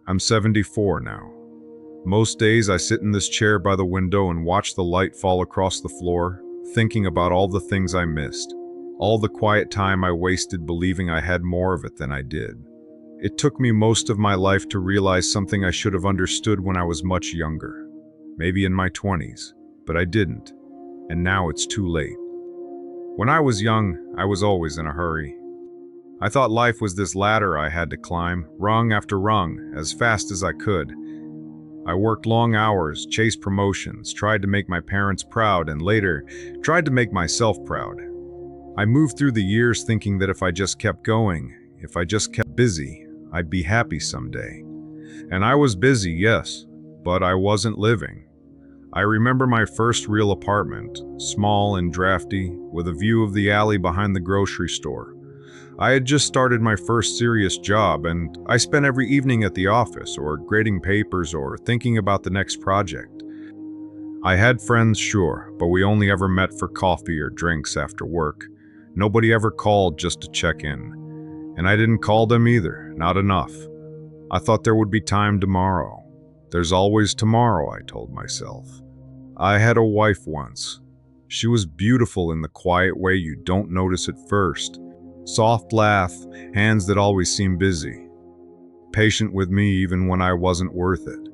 I'm 74 now. Most days I sit in this chair by the window and watch the light fall across the floor, thinking about all the things I missed, all the quiet time I wasted believing I had more of it than I did. It took me most of my life to realize something I should have understood when I was much younger, maybe in my 20s, but I didn't, and now it's too late. When I was young, I was always in a hurry. I thought life was this ladder I had to climb, rung after rung, as fast as I could. I worked long hours, chased promotions, tried to make my parents proud, and later, tried to make myself proud. I moved through the years thinking that if I just kept going, if I just kept busy, I'd be happy someday. And I was busy, yes, but I wasn't living. I remember my first real apartment, small and drafty, with a view of the alley behind the grocery store. I had just started my first serious job, and I spent every evening at the office, or grading papers, or thinking about the next project. I had friends, sure, but we only ever met for coffee or drinks after work. Nobody ever called just to check in. And I didn't call them either, not enough. I thought there would be time tomorrow. There's always tomorrow, I told myself. I had a wife once. She was beautiful in the quiet way you don't notice at first. Soft laugh, hands that always seemed busy. Patient with me even when I wasn't worth it.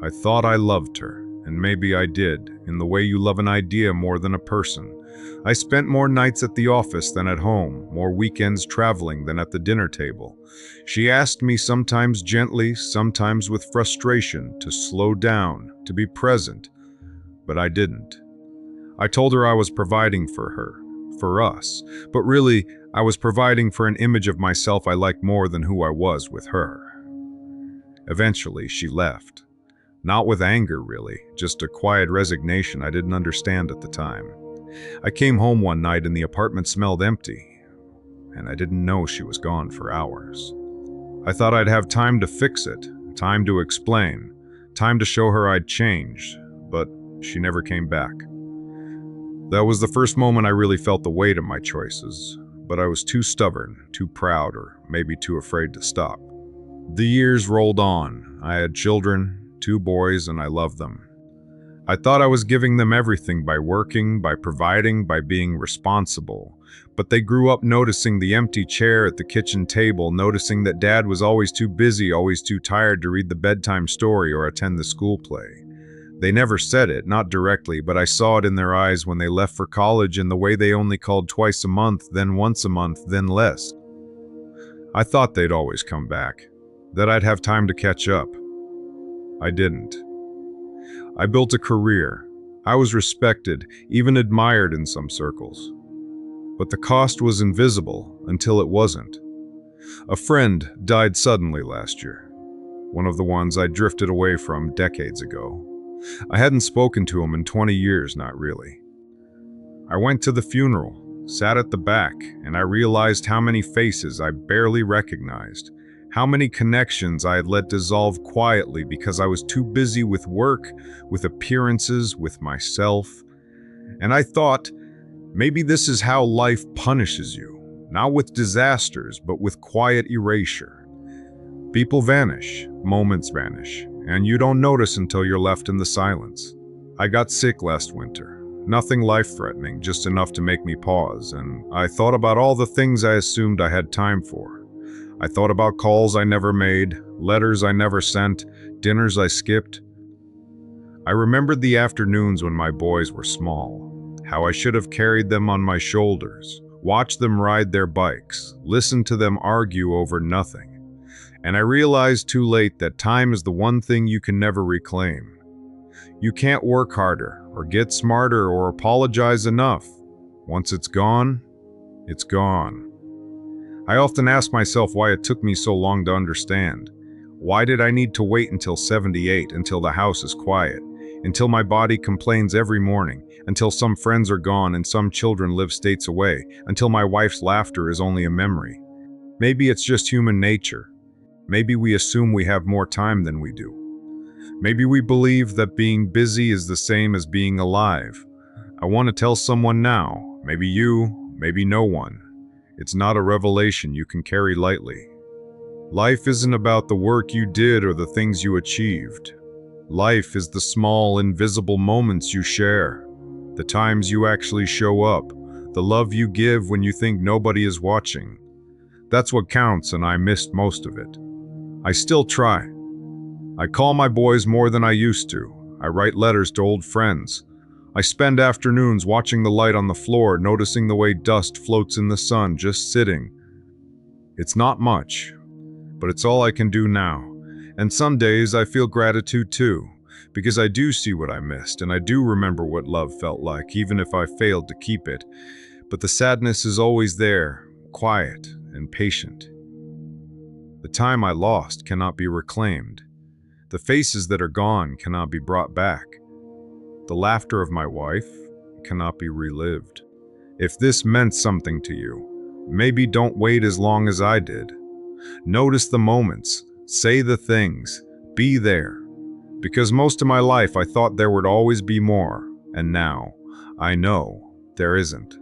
I thought I loved her, and maybe I did, in the way you love an idea more than a person. I spent more nights at the office than at home, more weekends traveling than at the dinner table. She asked me sometimes gently, sometimes with frustration, to slow down, to be present, but I didn't. I told her I was providing for her, for us, but really, I was providing for an image of myself I liked more than who I was with her. Eventually, she left. Not with anger, really, just a quiet resignation I didn't understand at the time. I came home one night and the apartment smelled empty, and I didn't know she was gone for hours. I thought I'd have time to fix it, time to explain, time to show her I'd changed, but she never came back. That was the first moment I really felt the weight of my choices, but I was too stubborn, too proud, or maybe too afraid to stop. The years rolled on. I had children, 2 boys, and I loved them. I thought I was giving them everything by working, by providing, by being responsible. But they grew up noticing the empty chair at the kitchen table, noticing that Dad was always too busy, always too tired to read the bedtime story or attend the school play. They never said it, not directly, but I saw it in their eyes when they left for college in the way they only called twice a month, then once a month, then less. I thought they'd always come back, that I'd have time to catch up. I didn't. I built a career. I was respected, even admired in some circles. But the cost was invisible until it wasn't. A friend died suddenly last year, one of the ones I drifted away from decades ago. I hadn't spoken to him in 20 years, not really. I went to the funeral, sat at the back, and I realized how many faces I barely recognized, how many connections I had let dissolve quietly because I was too busy with work, with appearances, with myself. And I thought, maybe this is how life punishes you, not with disasters, but with quiet erasure. People vanish, moments vanish, and you don't notice until you're left in the silence. I got sick last winter. Nothing life-threatening, just enough to make me pause, and I thought about all the things I assumed I had time for. I thought about calls I never made, letters I never sent, dinners I skipped. I remembered the afternoons when my boys were small, how I should have carried them on my shoulders, watched them ride their bikes, listened to them argue over nothing. And I realized too late that time is the one thing you can never reclaim. You can't work harder, or get smarter, or apologize enough. Once it's gone, it's gone. I often ask myself why it took me so long to understand. Why did I need to wait until 78, until the house is quiet, until my body complains every morning, until some friends are gone and some children live states away, until my wife's laughter is only a memory? Maybe it's just human nature. Maybe we assume we have more time than we do. Maybe we believe that being busy is the same as being alive. I want to tell someone now, maybe you, maybe no one. It's not a revelation you can carry lightly. Life isn't about the work you did or the things you achieved. Life is the small, invisible moments you share, the times you actually show up, the love you give when you think nobody is watching. That's what counts, and I missed most of it. I still try. I call my boys more than I used to. I write letters to old friends. I spend afternoons watching the light on the floor, noticing the way dust floats in the sun, just sitting. It's not much, but it's all I can do now. And some days I feel gratitude too, because I do see what I missed, and I do remember what love felt like, even if I failed to keep it. But the sadness is always there, quiet and patient. The time I lost cannot be reclaimed. The faces that are gone cannot be brought back. The laughter of my wife cannot be relived. If this meant something to you, maybe don't wait as long as I did. Notice the moments, say the things, be there. Because most of my life I thought there would always be more, and now I know there isn't.